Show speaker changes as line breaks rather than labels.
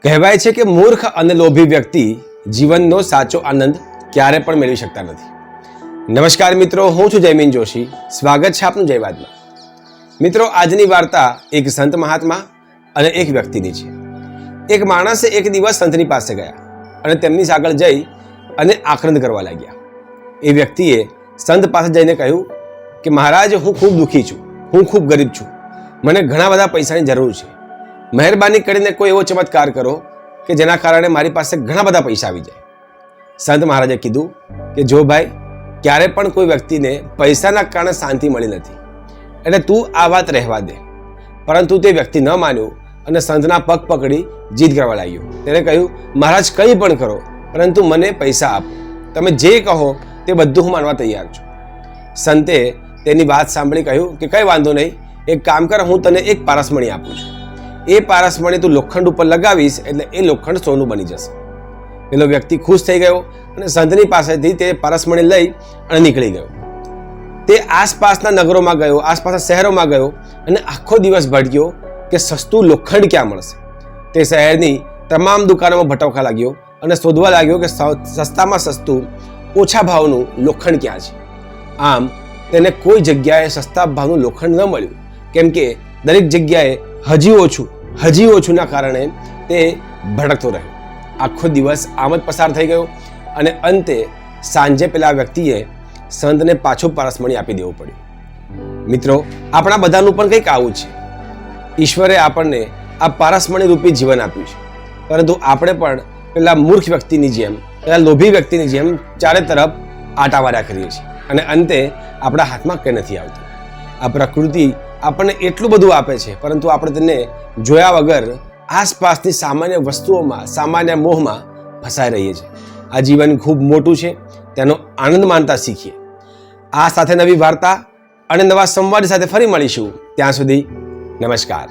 કહેવાય છે કે મૂર્ખ અને લોભી વ્યક્તિ જીવનનો સાચો આનંદ ક્યારે પણ મેળવી શકતા નથી. નમસ્કાર મિત્રો, હું છું જયમીન જોશી. સ્વાગત છે આપનું જયવાદમાં. મિત્રો, આજની વાર્તા એક સંત મહાત્મા અને એક વ્યક્તિની છે. એક માણસે એક દિવસ સંતની પાસે ગયા અને તેમની આગળ જઈ અને આક્રંદ કરવા લાગ્યા. એ વ્યક્તિએ સંત પાસે જઈને કહ્યું કે મહારાજ, હું ખૂબ દુઃખી છું, હું ખૂબ ગરીબ છું, મને ઘણા બધા પૈસાની જરૂર છે. મહેરબાની કરીને કોઈ એવો ચમત્કાર કરો કે જેના કારણે મારી પાસે ઘણા બધા પૈસા આવી જાય. સંત મહારાજે કીધું કે જો ભાઈ, ક્યારે પણ કોઈ વ્યક્તિને પૈસાના કારણે શાંતિ મળી નથી, એટલે તું આ વાત રહેવા દે. પરંતુ તે વ્યક્તિ ન માન્યો અને સંતના પગ પકડી જીદ કરવા લાગ્યો. તેને કહ્યું, મહારાજ કંઈ પણ કરો, પરંતુ મને પૈસા આપો. તમે જે કહો તે બધું હું માનવા તૈયાર છું. સંતે તેની વાત સાંભળી કહ્યું કે કંઈ વાંધો નહીં, એક કામ કર, હું તને એક પારસમણી આપું છું. એ પારસમણી તું લોખંડ ઉપર લગાવીશ એટલે એ લોખંડ સોનું બની જશે. પેલો વ્યક્તિ ખુશ થઈ ગયો અને સંતની પાસેથી તે પારસમણી લઈ અને નીકળી ગયો. તે આસપાસના નગરોમાં ગયો, આસપાસના શહેરોમાં ગયો અને આખો દિવસ ભટક્યો કે સસ્તું લોખંડ ક્યાં મળશે. તે શહેરની તમામ દુકાનોમાં ભટકવા લાગ્યો અને શોધવા લાગ્યો કે સસ્તામાં સસ્તું, ઓછા ભાવનું લોખંડ ક્યાં છે. આમ તેને કોઈ જગ્યાએ સસ્તા ભાવનું લોખંડ ન મળ્યું, કેમ કે દરેક જગ્યાએ હજી ઓછુંના કારણે તે ભટકતો રહ્યો. આખો દિવસ આમ જ પસાર થઈ ગયો અને અંતે સાંજે પેલા વ્યક્તિએ સંતને પાછું પારસમણી આપી દેવું પડ્યું. મિત્રો, આપણા બધાનું પણ કંઈક આવું છે. ઈશ્વરે આપણને આ પારસમણી રૂપી જીવન આપ્યું છે, પરંતુ આપણે પણ પેલા મૂર્ખ વ્યક્તિની જેમ, પેલા લોભી વ્યક્તિની જેમ ચારે તરફ આટા વાર્યા કરીએ છીએ અને અંતે આપણા હાથમાં કંઈ નથી આવતું. આ પ્રકૃતિ આપણને એટલું બધું આપે છે, પરંતુ આપણે તેને જોયા વગર આસપાસની સામાન્ય વસ્તુઓમાં, સામાન્ય મોહમાં ફસાઈ રહીએ છીએ. આ જીવન ખૂબ મોટું છે, તેનો આનંદ માનતા શીખીએ. આ સાથે નવી વાર્તા અને નવા સંવાદ સાથે ફરી મળીશું. ત્યાં સુધી નમસ્કાર.